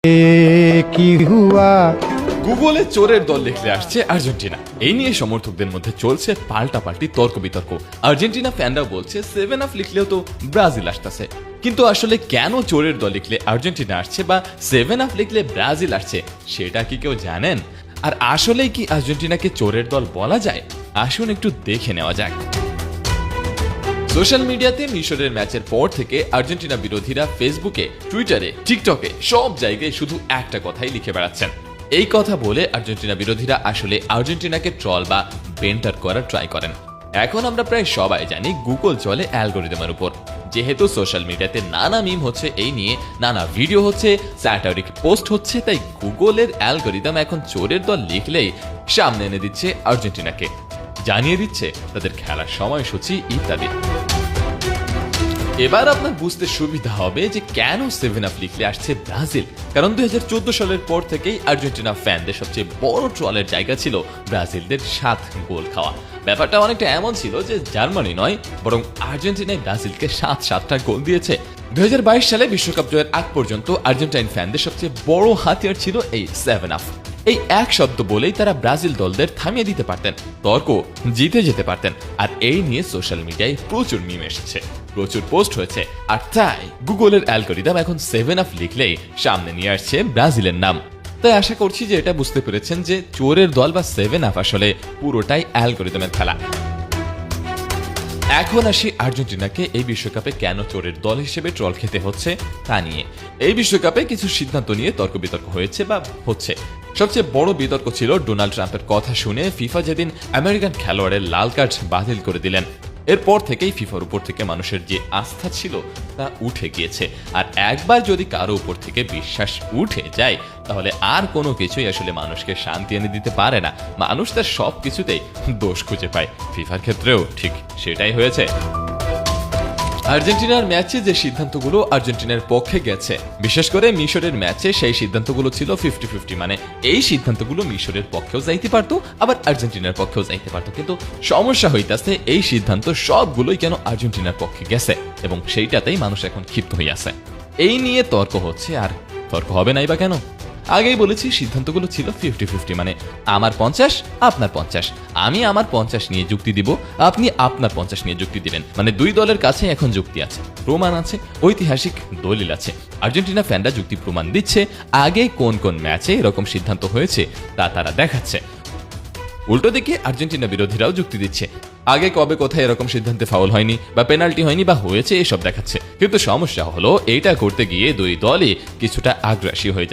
কি হুয়া গুগলে চোরের দল লিখলে আসছে আর্জেন্টিনা। এই নিয়ে সমর্থকদের মধ্যে চলছে পাল্টাপাল্টি তর্ক বিতর্ক। আর্জেন্টিনা ফ্যানরা বলছে 7 আপ লিখলেও তো ব্রাজিল আসতেছে, কিন্তু আসলে কেন চোরের দল লিখলে আর্জেন্টিনা আসছে বা 7 আপ লিখলে ব্রাজিল আসছে সেটা কি কেউ জানেন? আর আসলেই কি আর্জেন্টিনাকে চোরের দল বলা যায়? আসুন একটু দেখে নেওয়া যাক। সোশ্যাল মিডিয়াতে মিশরের ম্যাচের পর থেকে আর্জেন্টিনা বিরোধীরা ফেসবুকে, টুইটারে, টিকটকে সব জায়গায় শুধু একটা কথাই লিখে বেড়াচ্ছেন। এই কথা বলে আর্জেন্টিনা বিরোধীরা আসলে আর্জেন্টিনাকে ট্রল বা বেন্টার করার ট্রাই করেন। এখন আমরা প্রায় সবাই জানি গুগল চলে অ্যালগোরিদমের উপর। যেহেতু সোশ্যাল মিডিয়াতে নানা মিম হচ্ছে, এই নিয়ে নানা ভিডিও হচ্ছে, স্যাটারিক পোস্ট হচ্ছে, তাই গুগলের অ্যালগোরিদম এখন চোরের দল লিখলেই সামনে এনে দিচ্ছে আর্জেন্টিনাকে, জানিয়ে দিচ্ছে তাদের খেলার সময়সূচি ইত্যাদি। এবার আপনার বুঝতে সুবিধা হবে যে কেন 7 আপ লিখলে আসছে ব্রাজিল। কারণ 2014 সালের পর থেকেই আর্জেন্টিনা ফ্যানদের সবচেয়ে বড় ট্রলের জায়গা ছিল ব্রাজিলদের 7 গোল খাওয়া। ব্যাপারটা অনেকটা এমন ছিল যে জার্মানি নয়, বরং আর্জেন্টিনায় ব্রাজিলকে 7টা গোল দিয়েছে। 2022 সালে বিশ্বকাপ জয়ের আগ পর্যন্ত আর্জেন্টাইন ফ্যানদের সবচেয়ে বড় হাতিয়ার ছিল এই 7 আপ। এই এক শব্দ বলেই তারা ব্রাজিল দলদের থামিয়ে দিতে পারতেন, তর্ক জিতে যেতে পারতেন। আর এই নিয়ে সোশ্যাল মিডিয়ায় প্রচুর মিম এসেছে, প্রচুর পোস্ট হয়েছে। আর তাই গুগলের অ্যালগোরিদম এখন 7 আপ লিখলেই সামনে নিয়ে আসছে ব্রাজিলের নাম। তাই আশা করছি যে এটা বুঝতে পেরেছেন যে চোরের দল বা 7 আপ আসলে পুরোটাই অ্যালগোরিদমের খেলা। এখন আসি আর্জেন্টিনাকে এই বিশ্বকাপে কেন চোরের দল হিসেবে ট্রল খেতে হচ্ছে তা নিয়ে। এই বিশ্বকাপে কিছু সিদ্ধান্ত নিয়ে তর্ক বিতর্ক হয়েছে বা হচ্ছে। সবচেয়ে বড় বিতর্ক ছিল ডোনাল্ড ট্রাম্পের কথা শুনে ফিফা যেদিন আমেরিকান খেলোয়াড়ের লাল কার্ড বাতিল করে দিলেন। এরপর থেকেই ফিফার উপর থেকে মানুষের যে আস্থা ছিল তা উঠে গিয়েছে। আর একবার যদি কারো উপর থেকে বিশ্বাস উঠে যায় তাহলে আর কোনো কিছুই আসলে মানুষকে শান্তি এনে দিতে পারে না। মানুষ তার সব কিছুতেই দোষ খুঁজে পায়। ফিফার ক্ষেত্রেও ঠিক সেটাই হয়েছে। আর্জেন্টিনার ম্যাচে যে সিদ্ধান্তগুলো আর্জেন্টিনার পক্ষে গেছে, বিশেষ করে মিশরের ম্যাচে সেই সিদ্ধান্তগুলো ছিল 50-50, মানে এই সিদ্ধান্তগুলো মিশরের পক্ষেও যাইতে পারতো আবার আর্জেন্টিনার পক্ষেও যাইতে পারতো। কিন্তু সমস্যা হইতাছে এই সিদ্ধান্ত সবগুলোই কেন আর্জেন্টিনার পক্ষে গেছে, এবং সেইটাতেই মানুষ এখন ক্ষিপ্ত হইয়াছে। এই নিয়ে তর্ক হচ্ছে, আর তর্ক হবে নাই বা কেন? আগেই বলেছি সিদ্ধান্তগুলো ছিল 50-50, মানে আমার 50 আপনার 50, আমি আমার 50 নিয়ে যুক্তি দিব, আপনি আপনার 50 নিয়ে যুক্তি দিবেন। মানে দুই দলের কাছে এখন যুক্তি আছে, প্রমাণ আছে, ঐতিহাসিক দলিল আছে। আর্জেন্টিনা ফ্যানরা যুক্তি প্রমাণ দিচ্ছে, আগে কোন কোন ম্যাচে এরকম সিদ্ধান্ত হয়েছে তা তারা দেখাচ্ছে। উল্টো দিকে আর্জেন্টিনা বিরোধীরাও যুক্তি দিচ্ছে, আগে কবে কোথায় এরকম সিদ্ধান্তে ফাউল হয়নি বা পেনাল্টি হয়নি বা হয়েছে এসব দেখাচ্ছে। কিন্তু সমস্যা হলো এইটা করতে গিয়ে দুই দলই কিছুটা আগ্রাসী হয়ে যায়।